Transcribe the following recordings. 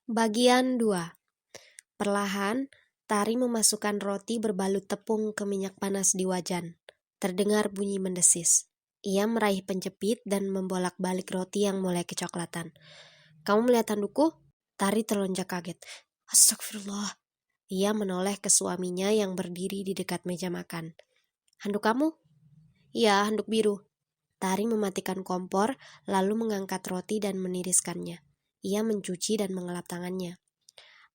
Bagian 2. Perlahan, Tari memasukkan roti berbalut tepung ke minyak panas di wajan. Terdengar bunyi mendesis. Ia meraih penjepit dan membolak-balik roti yang mulai kecoklatan. "Kamu melihat handukku?" Tari terlonjak kaget. "Astagfirullah." Ia menoleh ke suaminya yang berdiri di dekat meja makan. "Handuk kamu?" "Iya, handuk biru." Tari mematikan kompor, lalu mengangkat roti dan meniriskannya. Ia mencuci dan mengelap tangannya.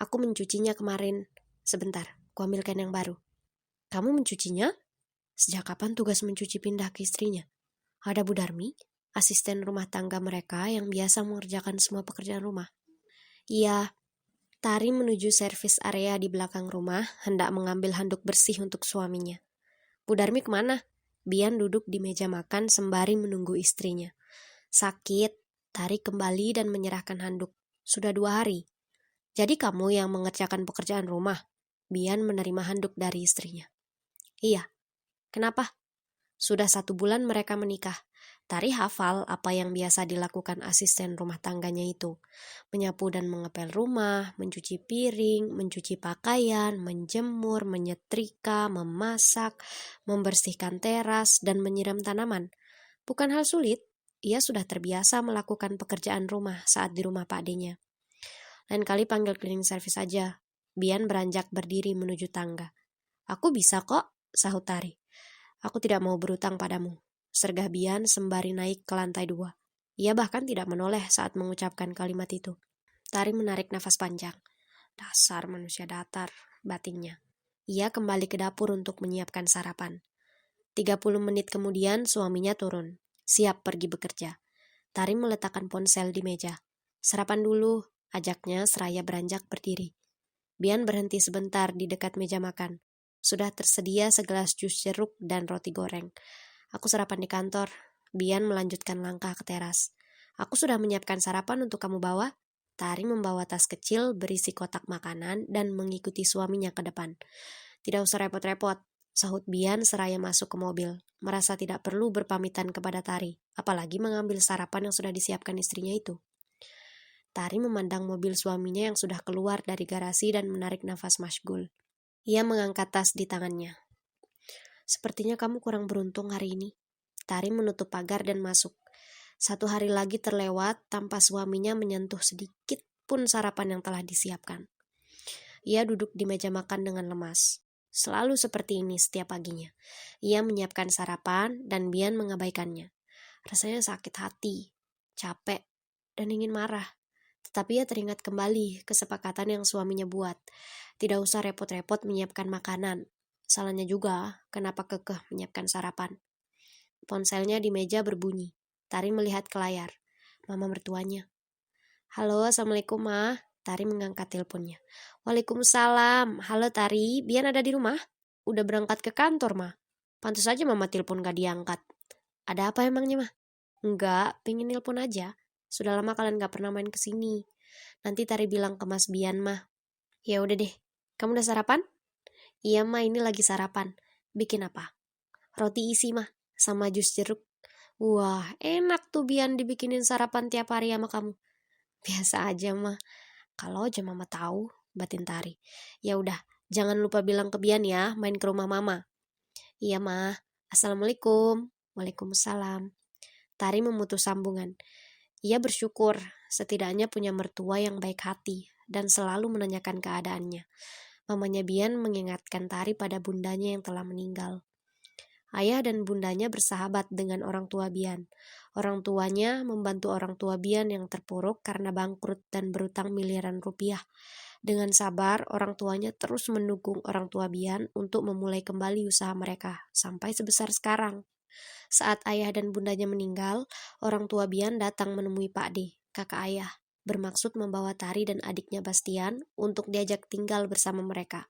"Aku mencucinya kemarin. Sebentar, kuambilkan yang baru." "Kamu mencucinya? Sejak kapan tugas mencuci pindah ke istrinya?" "Ada Bu Darmi, asisten rumah tangga mereka yang biasa mengerjakan semua pekerjaan rumah." "Iya." Tari menuju servis area di belakang rumah, hendak mengambil handuk bersih untuk suaminya. "Bu Darmi kemana?" Bian duduk di meja makan sembari menunggu istrinya. "Sakit." Tari kembali dan menyerahkan handuk. "Sudah 2 hari." "Jadi kamu yang mengerjakan pekerjaan rumah?" Bian menerima handuk dari istrinya. "Iya." "Kenapa?" "Sudah 1 bulan mereka menikah." Tari hafal apa yang biasa dilakukan asisten rumah tangganya itu. Menyapu dan mengepel rumah, mencuci piring, mencuci pakaian, menjemur, menyetrika, memasak, membersihkan teras, dan menyiram tanaman. Bukan hal sulit, ia sudah terbiasa melakukan pekerjaan rumah saat di rumah Pak D-nya. "Lain kali panggil cleaning service saja." Bian beranjak berdiri menuju tangga. "Aku bisa kok," sahut Tari. "Aku tidak mau berutang padamu," sergah Bian sembari naik ke lantai 2. Ia bahkan tidak menoleh saat mengucapkan kalimat itu. Tari menarik nafas panjang. "Dasar manusia datar," batinnya. Ia kembali ke dapur untuk menyiapkan sarapan. 30 menit kemudian suaminya turun, siap pergi bekerja. Tari meletakkan ponsel di meja. "Sarapan dulu," ajaknya seraya beranjak berdiri. Bian berhenti sebentar di dekat meja makan. Sudah tersedia segelas jus jeruk dan roti goreng. "Aku sarapan di kantor." Bian melanjutkan langkah ke teras. "Aku sudah menyiapkan sarapan untuk kamu bawa." Tari membawa tas kecil berisi kotak makanan dan mengikuti suaminya ke depan. "Tidak usah repot-repot," sahut Bian seraya masuk ke mobil. Merasa tidak perlu berpamitan kepada Tari, apalagi mengambil sarapan yang sudah disiapkan istrinya itu. Tari memandang mobil suaminya yang sudah keluar dari garasi dan menarik nafas masyghul. Ia mengangkat tas di tangannya. "Sepertinya kamu kurang beruntung hari ini." Tari menutup pagar dan masuk. 1 hari lagi terlewat tanpa suaminya menyentuh sedikit pun sarapan yang telah disiapkan. Ia duduk di meja makan dengan lemas. Selalu seperti ini setiap paginya. Ia menyiapkan sarapan dan Bian mengabaikannya. Rasanya sakit hati, capek, dan ingin marah. Tetapi ia teringat kembali kesepakatan yang suaminya buat. Tidak usah repot-repot menyiapkan makanan. Salahnya juga, kenapa kekeh menyiapkan sarapan. Ponselnya di meja berbunyi. Tari melihat ke layar. Mama mertuanya. "Halo, Assalamualaikum, Ma." Tari mengangkat teleponnya. "Waalaikumsalam. Halo, Tari. Bian ada di rumah?" "Udah berangkat ke kantor, Ma." "Pantas saja Mama telepon gak diangkat." "Ada apa emangnya, Ma?" "Enggak, pingin nelpon aja. Sudah lama kalian gak pernah main ke sini. Nanti Tari bilang ke Mas Bian, mah." "Ya udah deh. Kamu udah sarapan?" "Iya, Ma, ini lagi sarapan." "Bikin apa?" "Roti isi, Mah, sama jus jeruk." "Wah, enak tuh Bian dibikinin sarapan tiap hari sama kamu." "Biasa aja, Mah. Kalau aja Mama tahu," batin Tari. "Ya udah, jangan lupa bilang ke Bian ya, main ke rumah Mama." "Iya, Mah. Assalamualaikum." "Waalaikumsalam." Tari memutus sambungan. Ia bersyukur setidaknya punya mertua yang baik hati dan selalu menanyakan keadaannya. Mamanya Bian mengingatkan Tari pada bundanya yang telah meninggal. Ayah dan bundanya bersahabat dengan orang tua Bian. Orang tuanya membantu orang tua Bian yang terpuruk karena bangkrut dan berutang miliaran rupiah. Dengan sabar, orang tuanya terus mendukung orang tua Bian untuk memulai kembali usaha mereka, sampai sebesar sekarang. Saat ayah dan bundanya meninggal, orang tua Bian datang menemui Pak D, kakak ayah, bermaksud membawa Tari dan adiknya Bastian untuk diajak tinggal bersama mereka.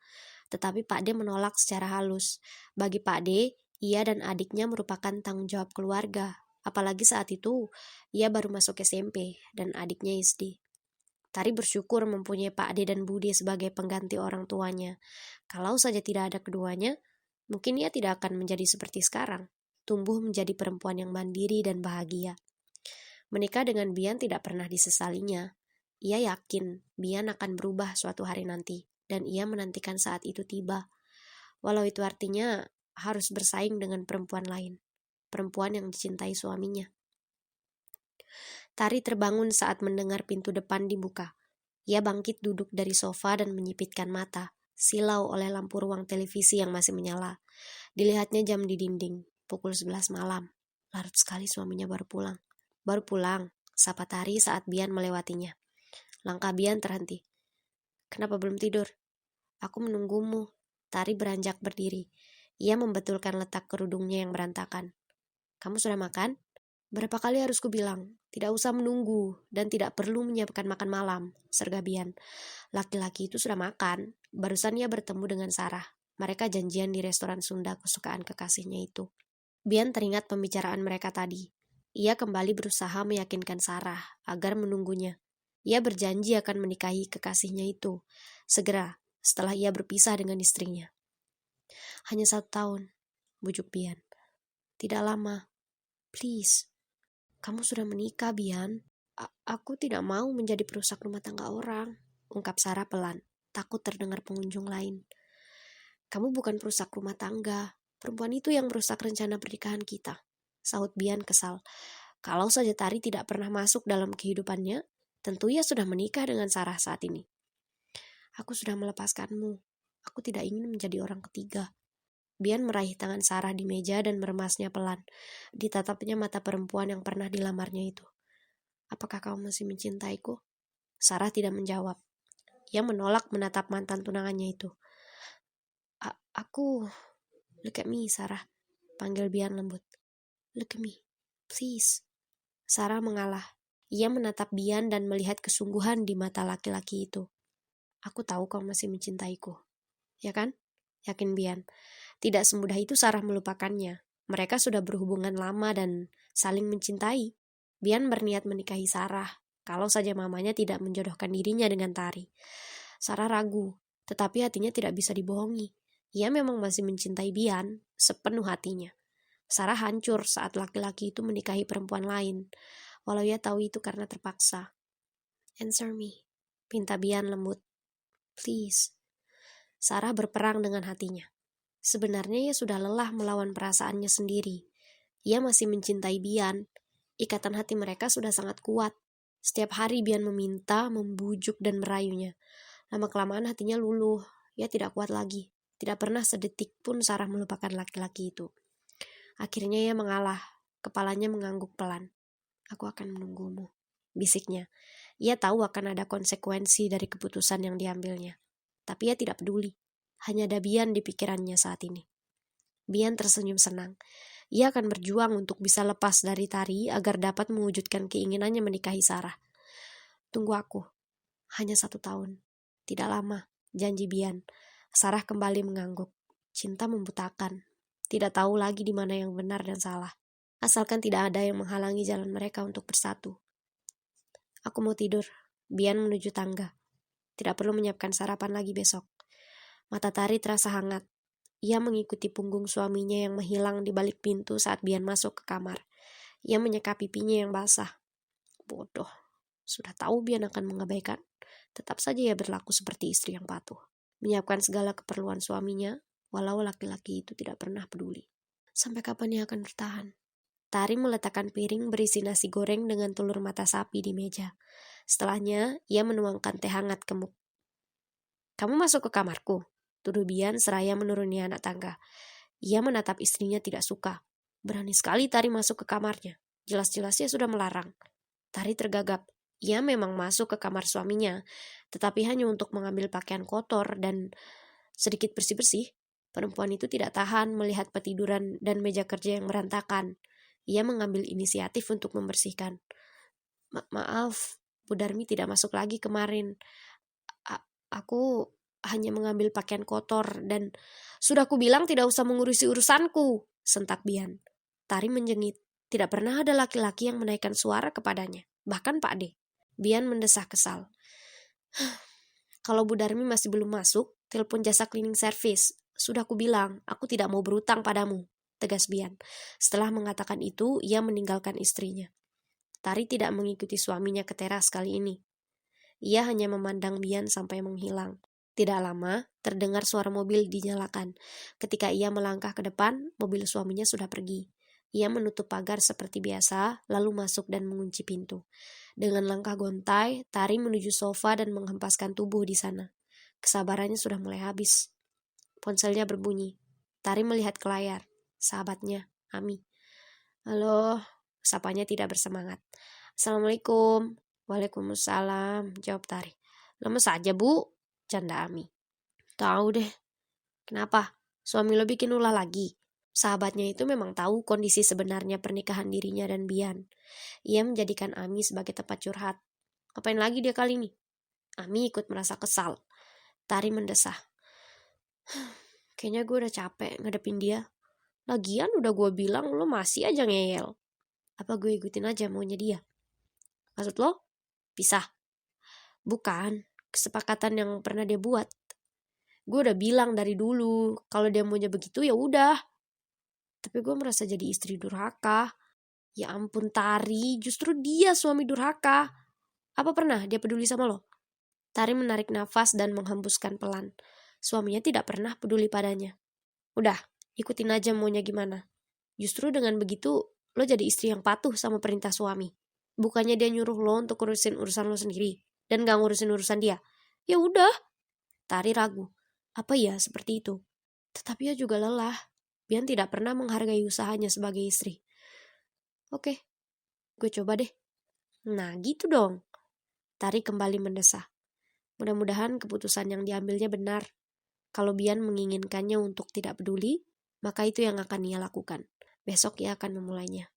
Tetapi Pak D menolak secara halus. Bagi Pak D, ia dan adiknya merupakan tanggung jawab keluarga. Apalagi saat itu, ia baru masuk SMP dan adiknya SD. Tari bersyukur mempunyai Pak D dan Bude sebagai pengganti orang tuanya. Kalau saja tidak ada keduanya, mungkin ia tidak akan menjadi seperti sekarang, tumbuh menjadi perempuan yang mandiri dan bahagia. Menikah dengan Bian tidak pernah disesalinya. Ia yakin Bian akan berubah suatu hari nanti, dan ia menantikan saat itu tiba. Walau itu artinya harus bersaing dengan perempuan lain, perempuan yang dicintai suaminya. Tari terbangun saat mendengar pintu depan dibuka. Ia bangkit duduk dari sofa dan menyipitkan mata, silau oleh lampu ruang televisi yang masih menyala. Dilihatnya jam di dinding, pukul 11 malam. Larut sekali suaminya baru pulang. Baru pulang, sapa Tari saat Bian melewatinya. Langkah Bian terhenti. Kenapa belum tidur? Aku menunggumu. Tari beranjak berdiri. Ia membetulkan letak kerudungnya yang berantakan. Kamu sudah makan? Berapa kali harus kubilang, tidak usah menunggu dan tidak perlu menyiapkan makan malam, serga Bian. Laki-laki itu sudah makan, barusan ia bertemu dengan Sarah. Mereka janjian di restoran Sunda kesukaan kekasihnya itu. Bian teringat pembicaraan mereka tadi. Ia kembali berusaha meyakinkan Sarah agar menunggunya. Ia berjanji akan menikahi kekasihnya itu, segera setelah ia berpisah dengan istrinya. Hanya 1 tahun, bujuk Bian. Tidak lama. Please. Kamu sudah menikah, Bian. Aku tidak mau menjadi perusak rumah tangga orang, ungkap Sarah pelan, takut terdengar pengunjung lain. Kamu bukan perusak rumah tangga. Perempuan itu yang merusak rencana pernikahan kita, sahut Bian kesal. Kalau saja Tari tidak pernah masuk dalam kehidupannya, tentu ia sudah menikah dengan Sarah saat ini. Aku sudah melepaskanmu. Aku tidak ingin menjadi orang ketiga. Bian meraih tangan Sarah di meja dan meremasnya pelan. Ditatapnya mata perempuan yang pernah dilamarnya itu. Apakah kamu masih mencintaiku? Sarah tidak menjawab. Ia menolak menatap mantan tunangannya itu. Aku... Look at me, Sarah. Panggil Bian lembut. Look at me, please. Sarah mengalah. Ia menatap Bian dan melihat kesungguhan di mata laki-laki itu. Aku tahu kau masih mencintaiku. Ya kan? Yakin Bian. Tidak semudah itu Sarah melupakannya. Mereka sudah berhubungan lama dan saling mencintai. Bian berniat menikahi Sarah, kalau saja mamanya tidak menjodohkan dirinya dengan Tari. Sarah ragu, tetapi hatinya tidak bisa dibohongi. Ia memang masih mencintai Bian sepenuh hatinya. Sarah hancur saat laki-laki itu menikahi perempuan lain, walau ia tahu itu karena terpaksa. Answer me, pinta Bian lembut. Please. Sarah berperang dengan hatinya. Sebenarnya ia sudah lelah melawan perasaannya sendiri. Ia masih mencintai Bian. Ikatan hati mereka sudah sangat kuat. Setiap hari Bian meminta, membujuk, dan merayunya. Lama-kelamaan hatinya luluh. Ia tidak kuat lagi. Tidak pernah sedetik pun Sarah melupakan laki-laki itu. Akhirnya ia mengalah. Kepalanya mengangguk pelan. Aku akan menunggumu, bisiknya. Ia tahu akan ada konsekuensi dari keputusan yang diambilnya. Tapi ia tidak peduli. Hanya ada Bian di pikirannya saat ini. Bian tersenyum senang. Ia akan berjuang untuk bisa lepas dari Tari agar dapat mewujudkan keinginannya menikahi Sarah. Tunggu aku. Hanya 1 tahun. Tidak lama, janji Bian. Sarah kembali mengangguk. Cinta membutakan. Tidak tahu lagi di mana yang benar dan salah. Asalkan tidak ada yang menghalangi jalan mereka untuk bersatu. Aku mau tidur. Bian menuju tangga. Tidak perlu menyiapkan sarapan lagi besok. Mata Tari terasa hangat. Ia mengikuti punggung suaminya yang menghilang di balik pintu saat Bian masuk ke kamar. Ia menyeka pipinya yang basah. Bodoh. Sudah tahu Bian akan mengabaikan. Tetap saja ia berlaku seperti istri yang patuh. Menyiapkan segala keperluan suaminya, walau laki-laki itu tidak pernah peduli. Sampai kapan ia akan bertahan? Tari meletakkan piring berisi nasi goreng dengan telur mata sapi di meja. Setelahnya, ia menuangkan teh hangat ke muk. Kamu masuk ke kamarku? Tuduh Bian seraya menuruni anak tangga. Ia menatap istrinya tidak suka. Berani sekali Tari masuk ke kamarnya. Jelas-jelas ia sudah melarang. Tari tergagap. Ia memang masuk ke kamar suaminya, tetapi hanya untuk mengambil pakaian kotor dan sedikit bersih-bersih. Perempuan itu tidak tahan melihat petiduran dan meja kerja yang berantakan. Ia mengambil inisiatif untuk membersihkan. Maaf, Bu Darmi tidak masuk lagi kemarin. Aku hanya mengambil pakaian kotor dan sudah ku bilang tidak usah mengurusi urusanku, sentak Bian. Tari menjengit. Tidak pernah ada laki-laki yang menaikkan suara kepadanya, bahkan Pak D. Bian mendesah kesal. Kalau Bu Darmi masih belum masuk, telepon jasa cleaning service. Sudah ku bilang, aku tidak mau berutang padamu, tegas Bian. Setelah mengatakan itu, ia meninggalkan istrinya. Tari tidak mengikuti suaminya ke teras kali ini. Ia hanya memandang Bian sampai menghilang. Tidak lama, terdengar suara mobil dinyalakan. Ketika ia melangkah ke depan, mobil suaminya sudah pergi. Ia menutup pagar seperti biasa, lalu masuk dan mengunci pintu. Dengan langkah gontai, Tari menuju sofa dan menghempaskan tubuh di sana. Kesabarannya sudah mulai habis. Ponselnya berbunyi. Tari melihat ke layar. Sahabatnya, Ami. Halo, sapanya tidak bersemangat. Assalamualaikum. Waalaikumsalam, jawab Tari. Lama saja, Bu, canda Ami. Tahu deh. Kenapa? Suami lo bikin ulah lagi? Sahabatnya itu memang tahu kondisi sebenarnya pernikahan dirinya dan Bian. Ia menjadikan Ami sebagai tempat curhat. Ngapain lagi dia kali ini? Ami ikut merasa kesal. Tari mendesah. Kayaknya gue udah capek ngadepin dia. Lagian udah gue bilang lo masih aja ngeyel. Apa gue ikutin aja maunya dia? Maksud lo? Pisah? Bukan, kesepakatan yang pernah dia buat. Gue udah bilang dari dulu, kalau dia maunya begitu ya udah. Tapi gue merasa jadi istri durhaka. Ya ampun Tari, justru dia suami durhaka. Apa pernah dia peduli sama lo? Tari menarik nafas dan menghembuskan pelan. Suaminya tidak pernah peduli padanya. Udah, ikutin aja maunya gimana. Justru dengan begitu, lo jadi istri yang patuh sama perintah suami. Bukannya dia nyuruh lo untuk urusin urusan lo sendiri dan gak ngurusin urusan dia. Ya udah. Tari ragu. Apa ya seperti itu? Tetapi ia juga lelah. Bian tidak pernah menghargai usahanya sebagai istri. Oke, gue coba deh. Nah gitu dong. Tari kembali mendesah. Mudah-mudahan keputusan yang diambilnya benar. Kalau Bian menginginkannya untuk tidak peduli, maka itu yang akan ia lakukan. Besok ia akan memulainya.